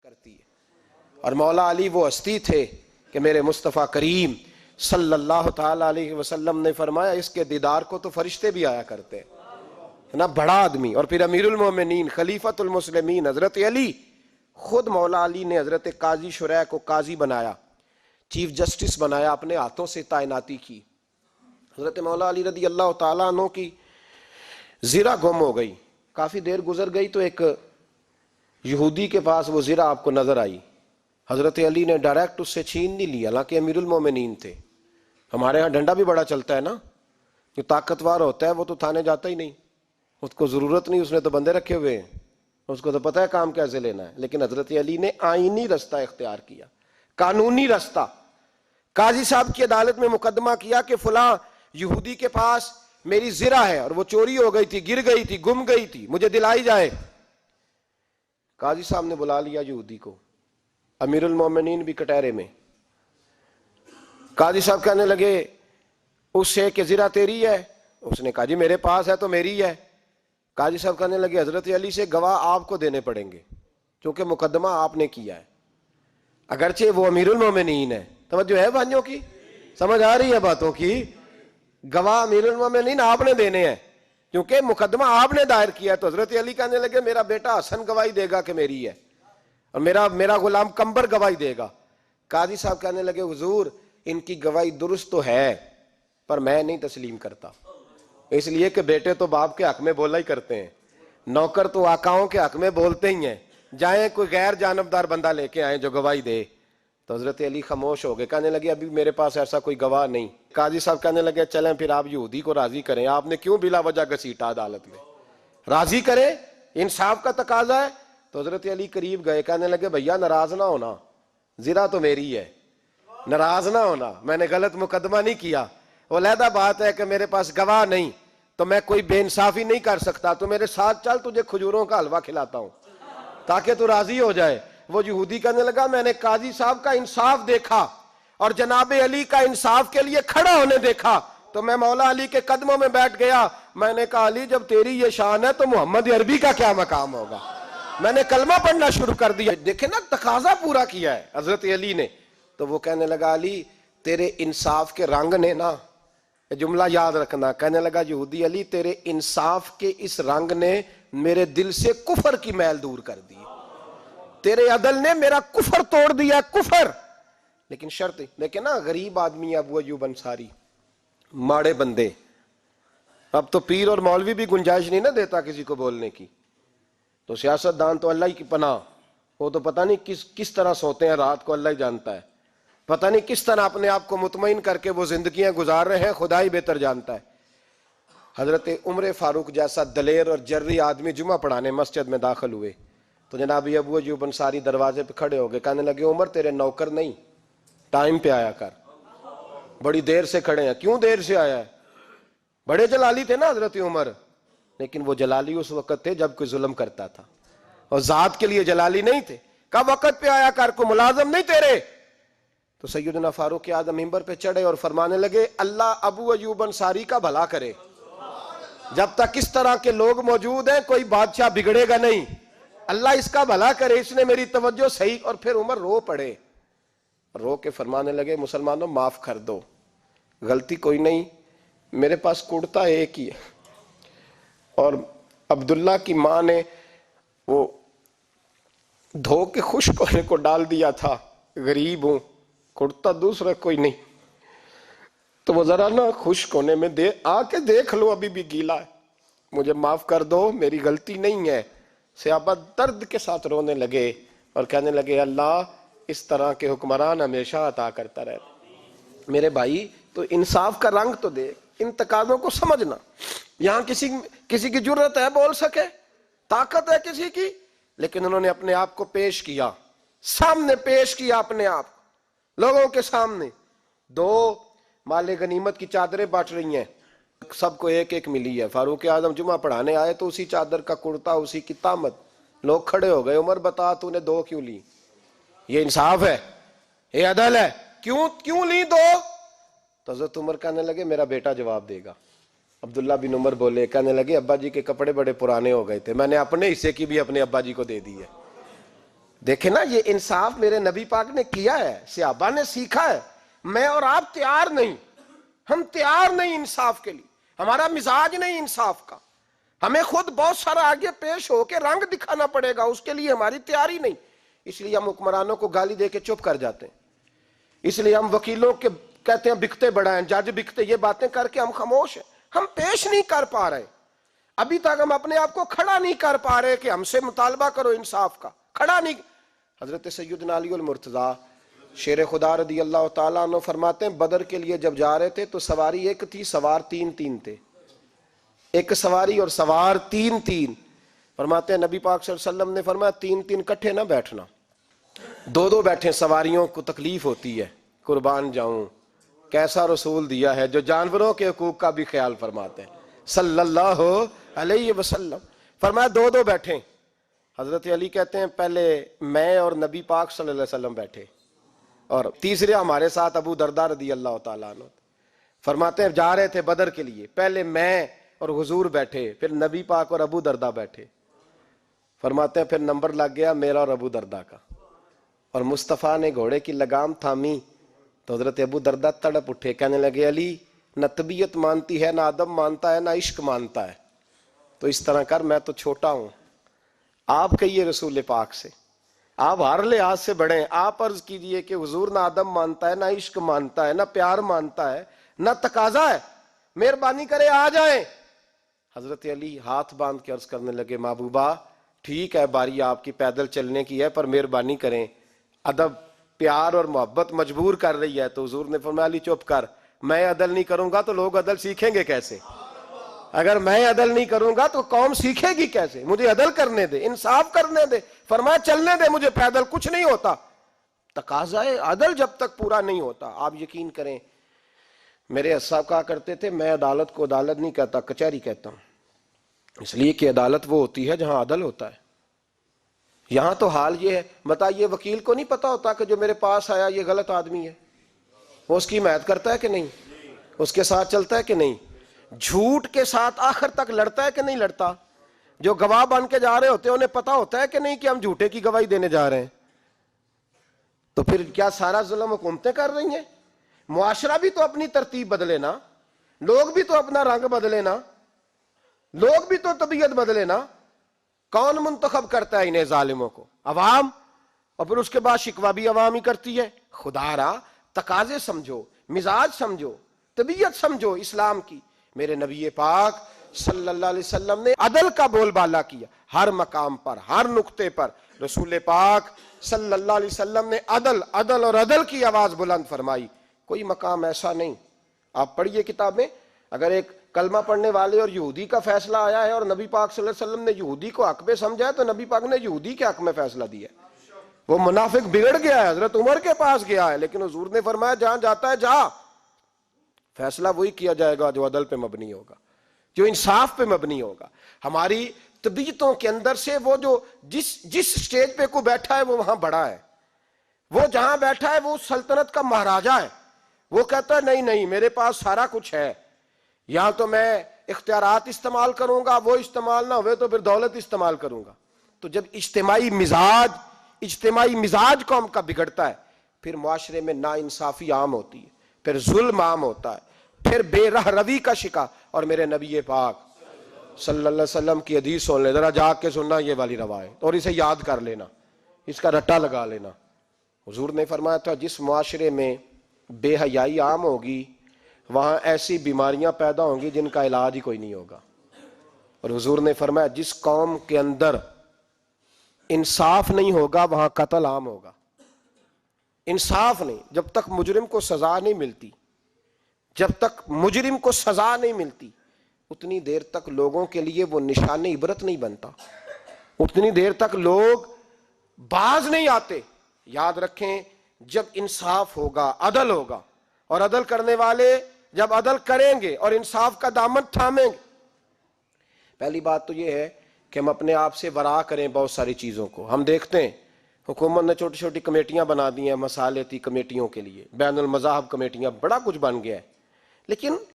کرتی ہے. اور مولا علی وہ ہستی تھے کہ میرے مصطفیٰ کریم صلی اللہ تعالی علیہ وسلم نے فرمایا اس کے دیدار کو تو فرشتے بھی آیا کرتے ہیں نا, بڑا آدمی. اور پھر امیر المومنین خلیفۃ المسلمین حضرت علی, خود مولا علی نے حضرت قاضی شریح کو قاضی بنایا, چیف جسٹس بنایا, اپنے ہاتھوں سے تعیناتی کی. حضرت مولا علی رضی اللہ تعالیٰ عنہ کی زرہ گم ہو گئی, کافی دیر گزر گئی تو ایک یہودی کے پاس وہ زرہ آپ کو نظر آئی. حضرت علی نے ڈائریکٹ اس سے چھین نہیں لیا, حالانکہ امیر المومنین تھے. ہمارے ہاں ڈنڈا بھی بڑا چلتا ہے نا, جو طاقتور ہوتا ہے وہ تو تھانے جاتا ہی نہیں, اس کو ضرورت نہیں, اس نے تو بندے رکھے ہوئے ہیں, اس کو تو پتہ ہے کام کیسے لینا ہے. لیکن حضرت علی نے آئینی رستہ اختیار کیا, قانونی رستہ. قاضی صاحب کی عدالت میں مقدمہ کیا کہ فلاں یہودی کے پاس میری زرہ ہے اور وہ چوری ہو گئی تھی, گر گئی تھی, گم گئی تھی, مجھے دلائی جائے. قاضی صاحب نے بلا لیا یہودی کو, امیر المومنین بھی کٹہرے میں. قاضی صاحب کہنے لگے اس سے کہ زرہ تیری ہے؟ اس نے کہا جی میرے پاس ہے تو میری ہے. قاضی صاحب کہنے لگے حضرت علی سے گواہ آپ کو دینے پڑیں گے کیونکہ مقدمہ آپ نے کیا ہے, اگرچہ وہ امیر المومنین ہے. توجہ ہے بھائیوں کی, سمجھ آ رہی ہے باتوں کی؟ گواہ امیر المومنین آپ نے دینے ہیں کیونکہ مقدمہ آپ نے دائر کیا ہے. تو حضرت علی کہنے لگے میرا بیٹا حسن گواہی دے گا کہ میری ہے, اور میرا غلام کمبر گواہی دے گا. قاضی صاحب کہنے لگے حضور ان کی گواہی درست تو ہے پر میں نہیں تسلیم کرتا, اس لیے کہ بیٹے تو باپ کے حق میں بولا ہی کرتے ہیں, نوکر تو آقاؤں کے حق میں بولتے ہی ہیں, جائیں کوئی غیر جانبدار بندہ لے کے آئیں جو گواہی دے. تو حضرت علی خاموش ہو گئے, کہنے لگے ابھی میرے پاس ایسا کوئی گواہ نہیں. قاضی صاحب کہنے لگے چلیں پھر آپ یہودی کو راضی کریں, آپ نے کیوں بلا وجہ گھسیٹا عدالت میں, راضی کریں, انصاف کا تقاضا ہے. تو حضرت علی قریب گئے, کہنے لگے بھیا ناراض نہ ہونا, زرہ تو میری ہے, ناراض نہ ہونا, میں نے غلط مقدمہ نہیں کیا. وہ علیحدہ بات ہے کہ میرے پاس گواہ نہیں تو میں کوئی بے انصافی نہیں کر سکتا, تو میرے ساتھ چل تجھے کھجوروں کا حلوہ کھلاتا ہوں تاکہ تو راضی ہو جائے. وہ یہودی کہنے لگا میں نے قاضی صاحب کا انصاف دیکھا اور جناب علی کا انصاف کے لیے کھڑا ہونے دیکھا تو میں مولا علی کے قدموں میں بیٹھ گیا. میں نے کہا علی جب تیری یہ شان ہے تو محمد عربی کا کیا مقام ہوگا. میں نے کلمہ پڑھنا شروع کر دیا. دیکھیں نا تقاضا پورا کیا ہے حضرت علی نے. تو وہ کہنے لگا علی تیرے انصاف کے رنگ نے نا, جملہ یاد رکھنا, کہنے لگا یہودی علی تیرے انصاف کے اس رنگ نے میرے دل سے کفر کی میل دور کر دی, تیرے عدل نے میرا کفر توڑ دیا, کفر. لیکن شرط, لیکن نا غریب آدمی ابو ایوب انصاری, ماڑے بندے, اب تو پیر اور مولوی بھی گنجائش نہیں نہ دیتا کسی کو بولنے کی. تو سیاست دان تو اللہ ہی کی پناہ, وہ تو پتہ نہیں کس طرح سوتے ہیں رات کو, اللہ ہی جانتا ہے, پتہ نہیں کس طرح اپنے آپ کو مطمئن کر کے وہ زندگیاں گزار رہے ہیں, خدا ہی بہتر جانتا ہے. حضرت عمر فاروق جیسا دلیر اور جرری آدمی جمعہ پڑھانے مسجد میں داخل ہوئے تو جناب ابو ایوب انصاری دروازے پہ کھڑے ہو گئے, کہنے لگے عمر تیرے نوکر نہیں, ٹائم پہ آیا کر, بڑی دیر سے کھڑے ہیں. کیوں دیر سے آیا ہے؟ بڑے جلالی تھے نا حضرت عمر, لیکن وہ جلالی اس وقت تھے جب کوئی ظلم کرتا تھا, اور ذات کے لیے جلالی نہیں تھے. کب وقت پہ آیا کر, کو ملازم نہیں تیرے. تو سیدنا فاروق اعظم منبر پہ چڑھے اور فرمانے لگے اللہ ابو ایوب انصاری کا بھلا کرے, جب تک اس طرح کے لوگ موجود ہیں کوئی بادشاہ بگڑے گا نہیں, اللہ اس کا بھلا کرے, اس نے میری توجہ صحیح. اور پھر عمر رو پڑے, رو کے فرمانے لگے مسلمانوں معاف کر دو, غلطی کوئی نہیں, میرے پاس کرتا ایک ہی ہے, اور عبداللہ کی ماں نے وہ دھو کے خشک ہونے کو ڈال دیا تھا, غریب ہوں, کرتا دوسرا کوئی نہیں, تو وہ ذرا نا خشک ہونے میں آ کے دیکھ لو ابھی بھی گیلا ہے, مجھے معاف کر دو, میری غلطی نہیں ہے. صحابہ درد کے ساتھ رونے لگے اور کہنے لگے اللہ اس طرح کے حکمران ہمیشہ عطا کرتا رہے. میرے بھائی تو انصاف کا رنگ تو دے, ان تقاضوں کو سمجھنا. یہاں کسی کی جرت ہے بول سکے, طاقت ہے کسی کی, لیکن انہوں نے اپنے آپ کو پیش کیا, سامنے پیش کیا اپنے آپ لوگوں کے سامنے. دو مال غنیمت کی چادریں بانٹ رہی ہیں, سب کو ایک ایک ملی ہے. فاروق اعظم جمعہ پڑھانے آئے تو اسی چادر کا کرتا, اسی کی تامت, لوگ کھڑے ہو گئے, عمر بتا تو نے دو کیوں لی, یہ انصاف ہے, یہ عدل ہے, کیوں لی دو؟ تو حضرت عمر کہنے لگے میرا بیٹا جواب دے گا. عبداللہ بن عمر بولے, کہنے لگے ابا جی کے کپڑے بڑے پرانے ہو گئے تھے, میں نے اپنے حصے کی بھی اپنے ابا جی کو دے دی ہے. دیکھیں نا یہ انصاف میرے نبی پاک نے کیا ہے, صحابہ نے سیکھا ہے. میں اور آپ تیار نہیں, ہم تیار نہیں انصاف کے لیے, ہمارا مزاج نہیں انصاف کا. ہمیں خود بہت سارا آگے پیش ہو کے رنگ دکھانا پڑے گا, اس کے لیے ہماری تیاری نہیں. اس لیے ہم حکمرانوں کو گالی دے کے چپ کر جاتے ہیں. اس لیے ہم وکیلوں کے کہتے ہیں بکتے بڑا ہیں, جج بکتے, یہ باتیں کر کے ہم خاموش ہیں. ہم پیش نہیں کر پا رہے, ابھی تک ہم اپنے آپ کو کھڑا نہیں کر پا رہے کہ ہم سے مطالبہ کرو انصاف کا, کھڑا نہیں. حضرت سیدنا علی المرتضیٰ شیر خدا رضی اللہ تعالیٰ عنہ فرماتے ہیں بدر کے لیے جب جا رہے تھے تو سواری ایک تھی, سوار تین تین تھے. ایک سواری اور سوار تین تین. فرماتے ہیں نبی پاک صلی اللہ علیہ وسلم نے فرمایا تین تین کٹھے نہ بیٹھنا, دو دو بیٹھیں, سواریوں کو تکلیف ہوتی ہے. قربان جاؤں کیسا رسول دیا ہے جو جانوروں کے حقوق کا بھی خیال فرماتے ہیں صلی اللہ علیہ وسلم. فرمایا دو دو بیٹھیں. حضرت علی کہتے ہیں پہلے میں اور نبی پاک صلی اللہ علیہ وسلم بیٹھے, اور تیسرے ہمارے ساتھ ابو درداء رضی اللہ تعالیٰ عنہ. فرماتے ہیں جا رہے تھے بدر کے لیے, پہلے میں اور حضور بیٹھے, پھر نبی پاک اور ابو درداء بیٹھے. فرماتے ہیں پھر نمبر لگ گیا میرا اور ابو درداء کا, اور مصطفیٰ نے گھوڑے کی لگام تھامی تو حضرت ابو درداء تڑپ اٹھے, کہنے لگے علی نہ طبیعت مانتی ہے, نہ ادب مانتا ہے, نہ عشق مانتا ہے, تو اس طرح کر, میں تو چھوٹا ہوں. آپ کہیے رسول پاک سے, آپ ہر لحاظ سے بڑے ہیں, آپ عرض کیجئے کہ حضور نہ ادب مانتا ہے, نہ عشق مانتا ہے, نہ پیار مانتا ہے, نہ تقاضا ہے, مہربانی کرے آ جائیں. حضرت علی ہاتھ باندھ کے عرض کرنے لگے محبوبہ ٹھیک ہے باری آپ کی پیدل چلنے کی ہے, پر مہربانی کریں, ادب پیار اور محبت مجبور کر رہی ہے. تو حضور نے فرمایا علی چپ کر, میں عدل نہیں کروں گا تو لوگ عدل سیکھیں گے کیسے؟ اگر میں عدل نہیں کروں گا تو قوم سیکھے گی کیسے؟ مجھے عدل کرنے دے, انصاف کرنے دے. فرمایا چلنے دے مجھے پیدل, کچھ نہیں ہوتا. تقاضا عدل جب تک پورا نہیں ہوتا, آپ یقین کریں میرے صاحب کہا کرتے تھے میں عدالت کو عدالت نہیں کہتا, کچہری کہتا ہوں, اس لیے کہ عدالت وہ ہوتی ہے جہاں عدل ہوتا ہے. یہاں تو حال یہ ہے, بتائیے وکیل کو نہیں پتا ہوتا کہ جو میرے پاس آیا یہ غلط آدمی ہے, وہ اس کی حمایت کرتا ہے کہ نہیں, اس کے ساتھ چلتا ہے کہ نہیں, جھوٹ کے ساتھ آخر تک لڑتا ہے کہ نہیں لڑتا. جو گواہ بن کے جا رہے ہوتے ہیں انہیں پتا ہوتا ہے کہ نہیں کہ ہم جھوٹے کی گواہی دینے جا رہے ہیں. تو پھر کیا سارا ظلم حکومتیں کر رہی ہیں؟ معاشرہ بھی تو اپنی ترتیب بدلے نا, لوگ بھی تو اپنا رنگ بدلے نا, لوگ بھی تو طبیعت بدلے نا. کون منتخب کرتا ہے انہیں ظالموں کو؟ عوام, اور پھر اس کے بعد شکوہ بھی عوام ہی کرتی ہے. خدا را تقاضے سمجھو, مزاج سمجھو, طبیعت سمجھو اسلام کی. میرے نبی پاک صلی اللہ علیہ وسلم نے عدل کا بول بالا کیا, ہر مقام پر, ہر نقطے پر. رسول پاک صلی اللہ علیہ وسلم نے عدل عدل اور عدل کی آواز بلند فرمائی. کوئی مقام ایسا نہیں, آپ پڑھیے کتابیں, اگر ایک کلمہ پڑھنے والے اور یہودی کا فیصلہ آیا ہے اور نبی پاک صلی اللہ علیہ وسلم نے یہودی کو حق میں سمجھا ہے تو نبی پاک نے یہودی کے حق میں فیصلہ دیا ہے. وہ منافق بگڑ گیا ہے, حضرت عمر کے پاس گیا ہے, لیکن حضور نے فرمایا جہاں جاتا ہے جا, فیصلہ وہی کیا جائے گا جو عدل پہ مبنی ہوگا, جو انصاف پہ مبنی ہوگا. ہماری طبیعتوں کے اندر سے وہ جو جس سٹیج پہ کو بیٹھا ہے وہ وہاں بڑا ہے, وہ جہاں بیٹھا ہے وہ سلطنت کا مہاراجا ہے. وہ کہتا ہے نہیں نہیں میرے پاس سارا کچھ ہے, یہاں تو میں اختیارات استعمال کروں گا, وہ استعمال نہ ہوئے تو پھر دولت استعمال کروں گا. تو جب اجتماعی مزاج قوم کا بگڑتا ہے, پھر معاشرے میں ناانصافی عام ہوتی ہے, پھر ظلم عام ہوتا ہے, پھر بے رہ روی کا شکار. اور میرے نبی پاک صلی اللہ علیہ وسلم کی حدیث سن لے, ذرا جا کے سننا یہ والی روایت, اور اسے یاد کر لینا, اس کا رٹا لگا لینا. حضور نے فرمایا تھا جس معاشرے میں بے حیائی عام ہوگی وہاں ایسی بیماریاں پیدا ہوں گی جن کا علاج ہی کوئی نہیں ہوگا. اور حضور نے فرمایا جس قوم کے اندر انصاف نہیں ہوگا وہاں قتل عام ہوگا. انصاف نہیں, جب تک مجرم کو سزا نہیں ملتی, جب تک مجرم کو سزا نہیں ملتی اتنی دیر تک لوگوں کے لیے وہ نشان عبرت نہیں بنتا, اتنی دیر تک لوگ باز نہیں آتے. یاد رکھیں جب انصاف ہوگا, عدل ہوگا, اور عدل کرنے والے جب عدل کریں گے اور انصاف کا دامن تھامیں گے. پہلی بات تو یہ ہے کہ ہم اپنے آپ سے ورا کریں بہت ساری چیزوں کو. ہم دیکھتے ہیں حکومت نے چھوٹی چھوٹی کمیٹیاں بنا دی ہیں مصالحتی کمیٹیوں کے لیے, بین المذاہب کمیٹیاں, بڑا کچھ بن گیا ہے, لیکن